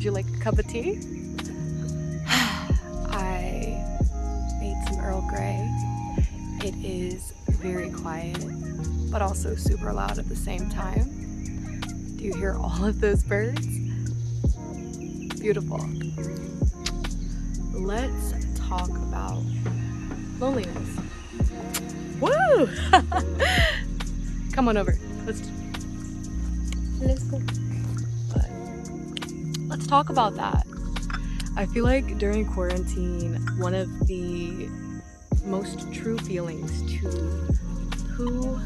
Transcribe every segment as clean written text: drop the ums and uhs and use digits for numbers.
Would you like a cup of tea? I made some Earl Grey. It is very quiet, but also super loud at the same time. Do you hear all of those birds? Beautiful. Let's talk about loneliness. Woo! Come on over. Let's go. Let's talk about that. I feel like during quarantine, one of the most true feelings to who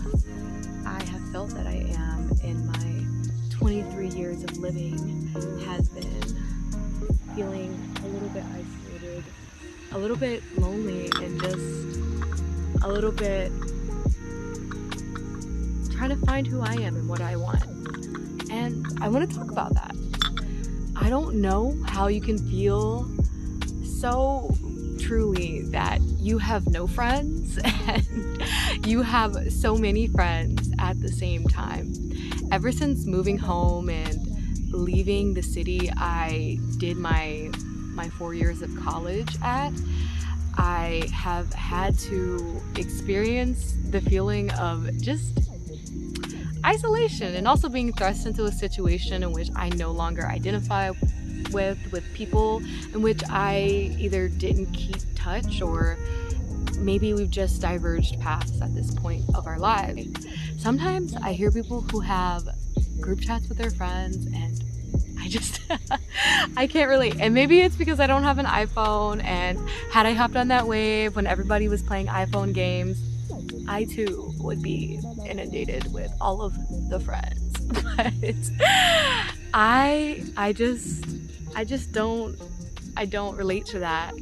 I have felt that I am in my 23 years of living has been feeling a little bit isolated, a little bit lonely, and just a little bit trying to find who I am and what I want. And I want to talk about that. I don't know how you can feel so truly that you have no friends and you have so many friends at the same time. Ever since moving home and leaving the city I did my 4 years of college at, I have had to experience the feeling of just isolation and also being thrust into a situation in which I no longer identify with people in which I either didn't keep touch or maybe we've just diverged paths at this point of our lives. Sometimes I hear people who have group chats with their friends and I just I can't relate. And maybe it's because I don't have an iPhone, and had I hopped on that wave when everybody was playing iPhone games, I too would be inundated with all of the friends. But I just don't relate to that.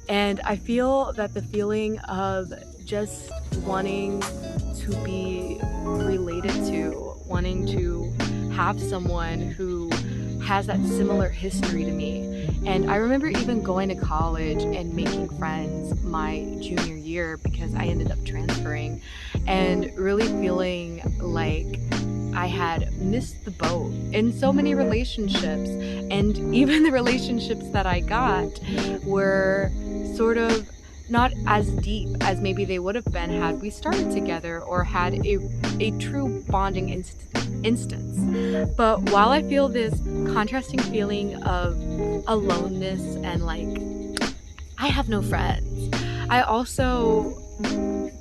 And I feel that the feeling of just wanting to be related to, wanting to have someone who has that similar history to me. And I remember even going to college and making friends my junior year because I ended up transferring and really feeling like I had missed the boat in so many relationships. And even the relationships that I got were sort of not as deep as maybe they would have been had we started together or had a true bonding instance. But while I feel this contrasting feeling of aloneness and like I have no friends, I also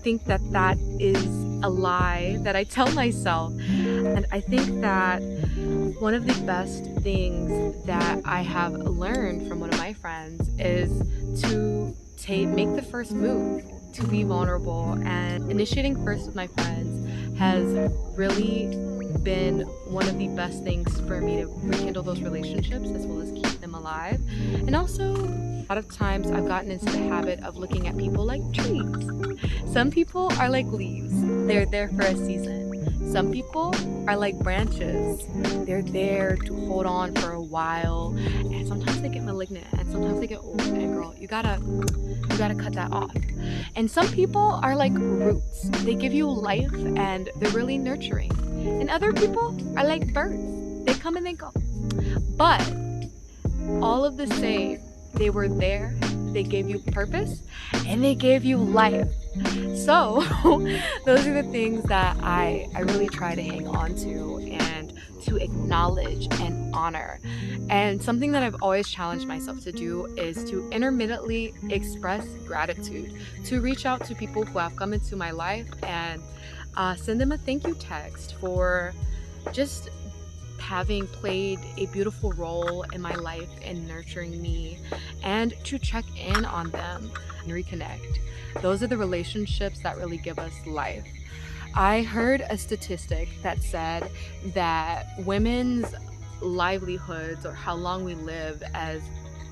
think that that is a lie that I tell myself. And I think that one of the best things that I have learned from one of my friends is to make the first move, to be vulnerable. And initiating first with my friends has really been one of the best things for me to rekindle those relationships as well as keep them alive. And also, a lot of times I've gotten into the habit of looking at people like trees. Some people are like leaves. They're there for a season. Some people are like branches. They're there to hold on for a while, and sometimes they get malignant and sometimes they get old, and girl, you gotta cut that off. And some people are like roots. They give you life and they're really nurturing. And other people are like birds. They come and they go. But all of the same, they were there, they gave you purpose, and they gave you life. So those are the things that I really try to hang on to and to acknowledge and honor. And something that I've always challenged myself to do is to intermittently express gratitude, to reach out to people who have come into my life and send them a thank you text for just having played a beautiful role in my life and nurturing me, and to check in on them and reconnect. Those are the relationships that really give us life. I heard a statistic that said that women's livelihoods, or how long we live as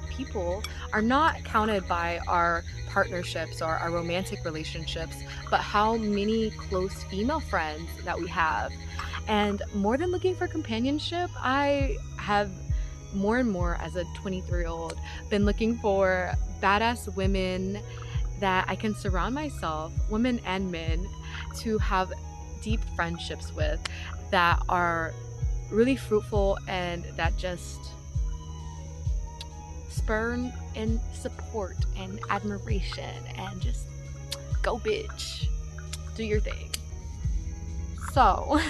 people, are not counted by our partnerships or our romantic relationships, but how many close female friends that we have. And more than looking for companionship, I have more and more as a 23-year-old been looking for badass women that I can surround myself, women and men, to have deep friendships with that are really fruitful and that just spur and support and admiration and just go bitch, do your thing. So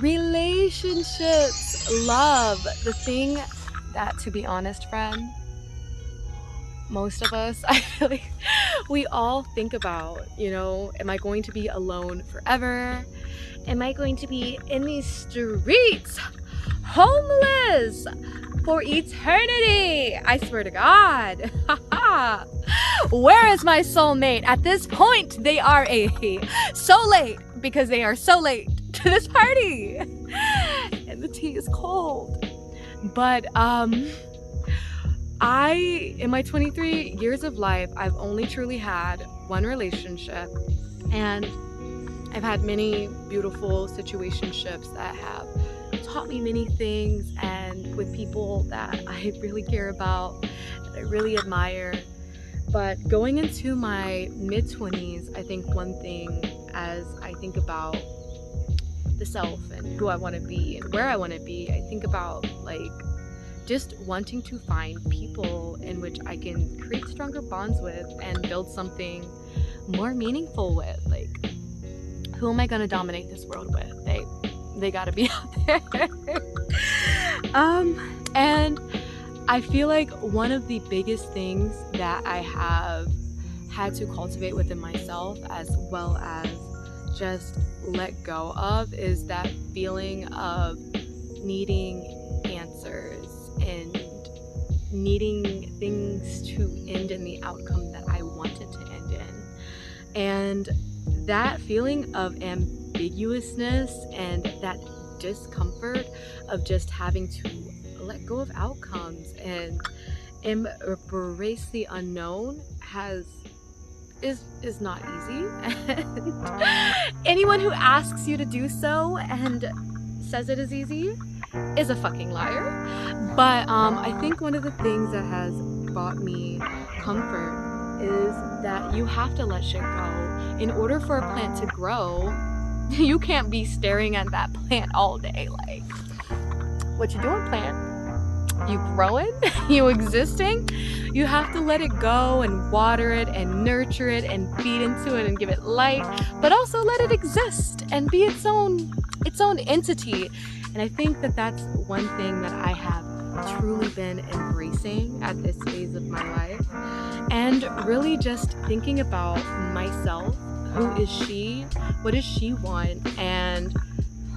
relationships, love, the thing that, to be honest, friend, most of us, I feel like we all think about, am I going to be alone forever? Am I going to be in these streets homeless for eternity? I swear to God. Where is my soulmate? At this point, they are so late, because they are so late to this party. And the tea is cold. But in my 23 years of life, I've only truly had one relationship, and I've had many beautiful situationships that have taught me many things, and with people that I really care about, that I really admire. But going into my mid-20s, I think one thing, as I think about the self and who I want to be and where I want to be, I think about just wanting to find people in which I can create stronger bonds with and build something more meaningful with. Who am I going to dominate this world with? They got to be out there. And I feel like one of the biggest things that I have had to cultivate within myself, as well as just let go of, is that feeling of needing answers and needing things to end in the outcome that I wanted to end in. And that feeling of ambiguousness and that discomfort of just having to let go of outcomes and embrace the unknown is not easy. And anyone who asks you to do so and says it is easy is a fucking liar. But I think one of the things that has brought me comfort is that you have to let shit go. In order for a plant to grow, you can't be staring at that plant all day. What you doing, plant? You growing? You existing? You have to let it go and water it and nurture it and feed into it and give it light, but also let it exist and be its own entity. And I think that that's one thing that I have truly been embracing at this phase of my life, and really just thinking about myself. Who is she? What does she want? And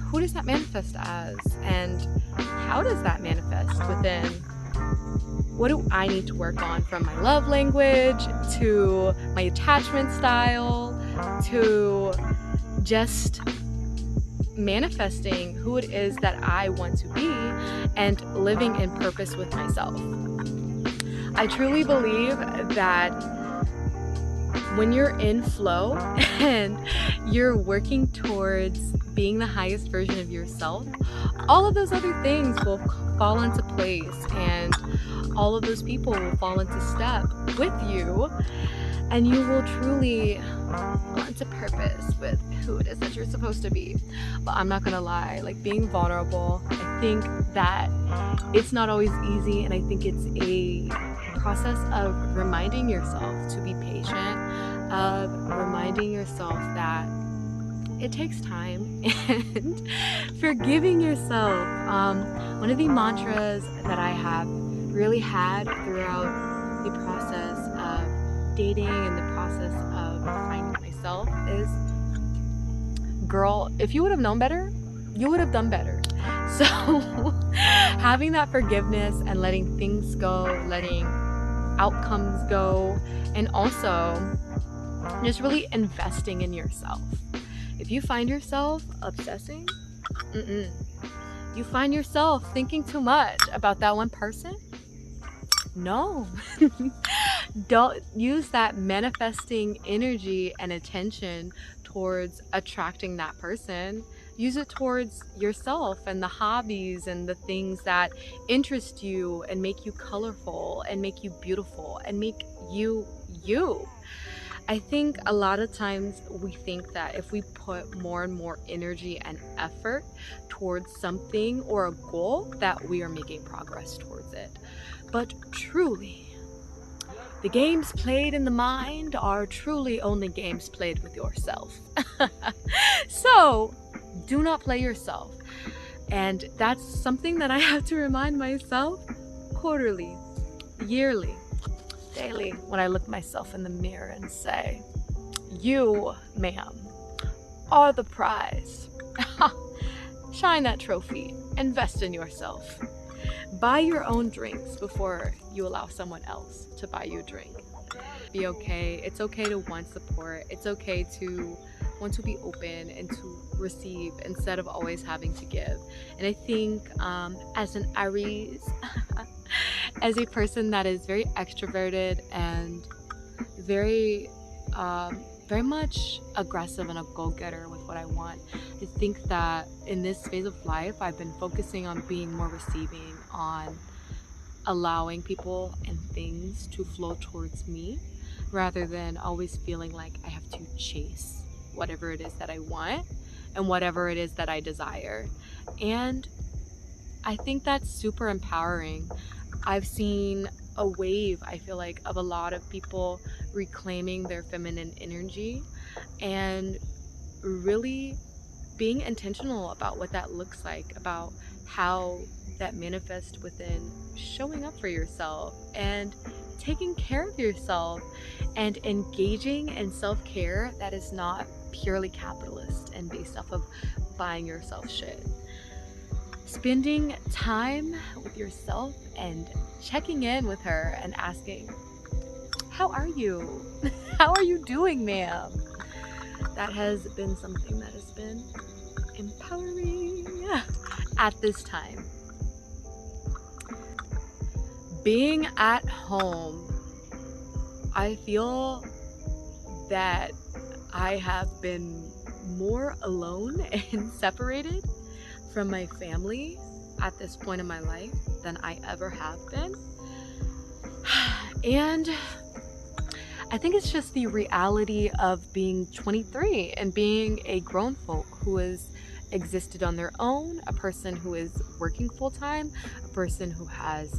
who does that manifest as? And how does that manifest within? What do I need to work on, from my love language to my attachment style to just manifesting who it is that I want to be and living in purpose with myself? I truly believe that when you're in flow and you're working towards being the highest version of yourself, all of those other things will fall into place, and all of those people will fall into step with you, and you will truly fall into purpose with who it is that you're supposed to be. But I'm not gonna lie, being vulnerable, I think that it's not always easy, and I think it's a process of reminding yourself to be patient, of reminding yourself that it takes time, and forgiving yourself. One of the mantras that I have really had throughout the process of dating and the process of finding myself is, girl, if you would have known better, you would have done better. So having that forgiveness and letting things go, letting outcomes go, and also just really investing in yourself. If you find yourself obsessing, you find yourself thinking too much about that one person, no. Don't use that manifesting energy and attention towards attracting that person. Use it towards yourself and the hobbies and the things that interest you and make you colorful and make you beautiful and make you you. I think a lot of times we think that if we put more and more energy and effort towards something or a goal, that we are making progress towards it. But truly, the games played in the mind are truly only games played with yourself. So, do not play yourself. And that's something that I have to remind myself quarterly, yearly, daily when I look myself in the mirror and say, you, ma'am, are the prize. Shine that trophy. Invest in yourself. Buy your own drinks before you allow someone else to buy you a drink. Be okay. It's okay to want support. It's okay to want to be open and to receive instead of always having to give. And I think as an Aries, as a person that is very extroverted and very very much aggressive and a go-getter with what I want, I think that in this phase of life I've been focusing on being more receiving, on allowing people and things to flow towards me rather than always feeling like I have to chase whatever it is that I want and whatever it is that I desire. And I think that's super empowering. I've seen a wave, I feel like, of a lot of people reclaiming their feminine energy and really being intentional about what that looks like, about how that manifests within showing up for yourself and taking care of yourself and engaging in self-care that is not purely capitalist and based off of buying yourself shit. Spending time with yourself and checking in with her and asking, how are you? How are you doing, ma'am? That has been something that has been empowering at this time. Being at home, I feel that I have been more alone and separated from my family at this point in my life than I ever have been. And I think it's just the reality of being 23 and being a grown folk who has existed on their own, a person who is working full-time, a person who has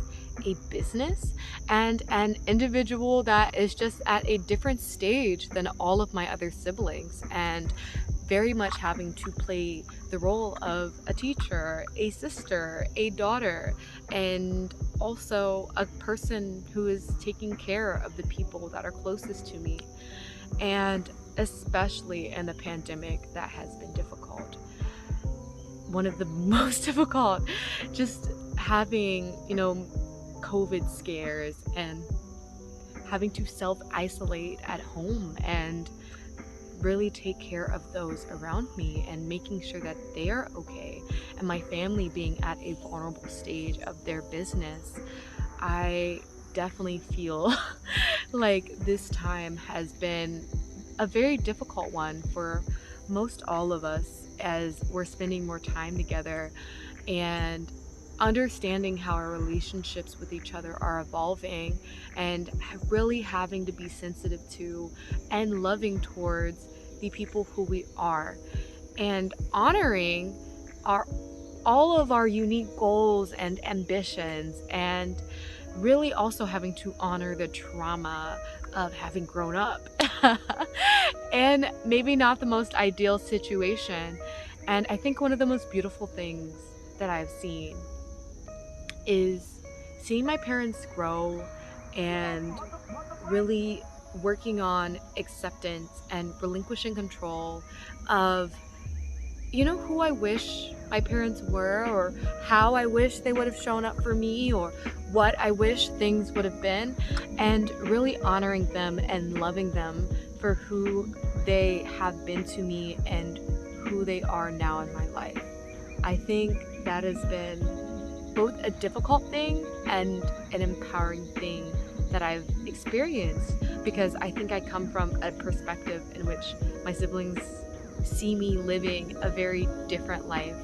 a business, and an individual that is just at a different stage than all of my other siblings, and very much having to play the role of a teacher, a sister, a daughter, and also a person who is taking care of the people that are closest to me. And especially in the pandemic, that has been difficult. One of the most difficult, just having, COVID scares and having to self-isolate at home and really take care of those around me and making sure that they are okay, and my family being at a vulnerable stage of their business. I definitely feel like this time has been a very difficult one for most all of us, as we're spending more time together and understanding how our relationships with each other are evolving, and really having to be sensitive to and loving towards the people who we are, and honoring all of our unique goals and ambitions, and really also having to honor the trauma of having grown up and maybe not the most ideal situation. And I think one of the most beautiful things that I've seen is seeing my parents grow and really working on acceptance and relinquishing control of, who I wish my parents were, or how I wish they would have shown up for me, or what I wish things would have been, and really honoring them and loving them for who they have been to me and who they are now in my life. I think that has been both a difficult thing and an empowering thing that I've experienced, because I think I come from a perspective in which my siblings see me living a very different life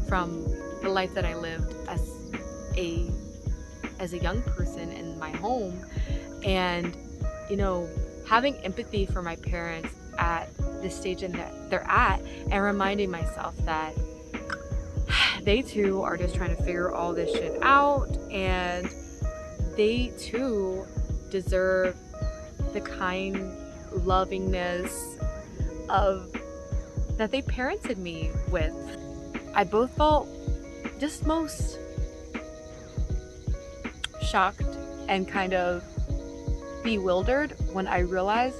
from the life that I lived as a young person in my home. And having empathy for my parents at this stage in that they're at, and reminding myself that they too are just trying to figure all this shit out, and they too deserve the kind lovingness of that they parented me with. I both felt just most shocked and kind of bewildered when I realized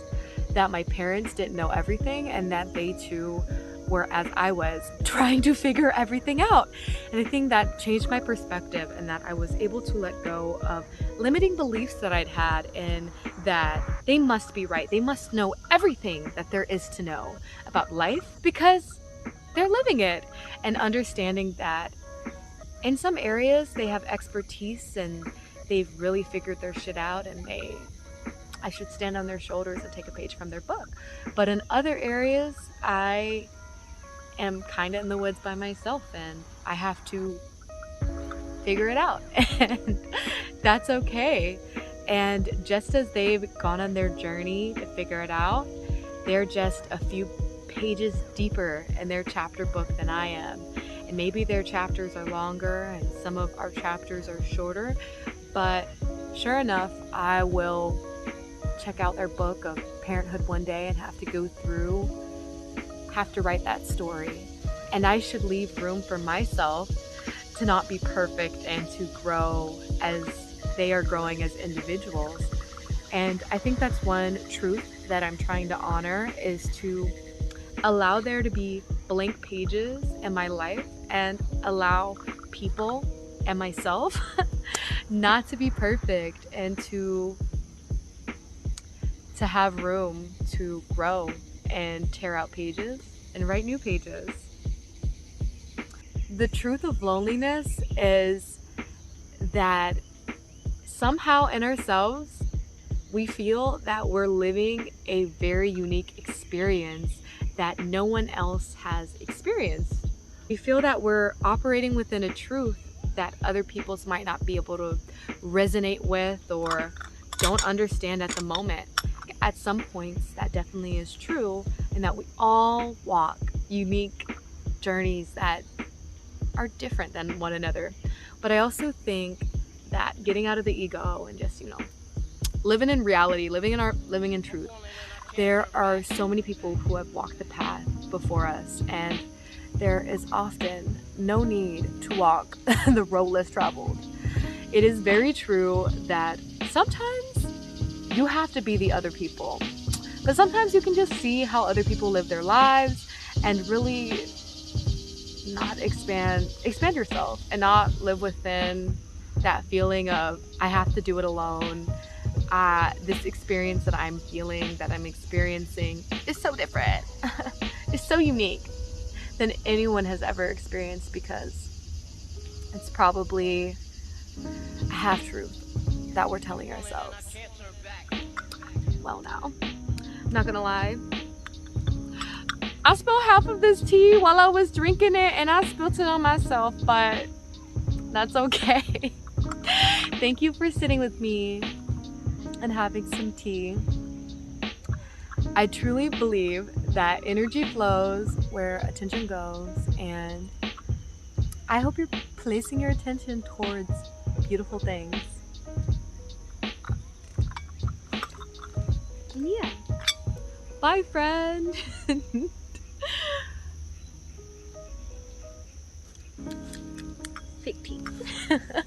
that my parents didn't know everything, and that they too were, as I was, trying to figure everything out. And I think that changed my perspective, and that I was able to let go of limiting beliefs that I'd had in that they must be right. They must know everything that there is to know about life because they're living it, and understanding that in some areas they have expertise and they've really figured their shit out, and I should stand on their shoulders and take a page from their book. But in other areas, I am kind of in the woods by myself, and I have to figure it out. And that's okay. And just as they've gone on their journey to figure it out, they're just a few pages deeper in their chapter book than I am. And maybe their chapters are longer and some of our chapters are shorter, but sure enough, I will check out their book of parenthood one day and have to write that story. And I should leave room for myself to not be perfect and to grow as they are growing as individuals. And I think that's one truth that I'm trying to honor, is to allow there to be blank pages in my life and allow people and myself not to be perfect, and to have room to grow and tear out pages and write new pages. The truth of loneliness is that somehow in ourselves we feel that we're living a very unique experience that no one else has experienced. We feel that we're operating within a truth that other people's might not be able to resonate with or don't understand at the moment. At some points that definitely is true, and that we all walk unique journeys that are different than one another. But I also think that getting out of the ego and just, living in reality, living in truth. There are so many people who have walked the path before us, and there is often no need to walk the road less traveled. It is very true that sometimes you have to be the other people, but sometimes you can just see how other people live their lives and really not expand yourself, and not live within that feeling of I have to do it alone. This experience that I'm feeling, that I'm experiencing, is so different. It's so unique than anyone has ever experienced, because it's probably a half-truth that we're telling ourselves. Well, now, I'm not gonna lie. I spilled half of this tea while I was drinking it, and I spilled it on myself, but that's okay. Thank you for sitting with me and having some tea. I truly believe that energy flows where attention goes, and I hope you're placing your attention towards beautiful things. And yeah, bye friend. Fake teeth.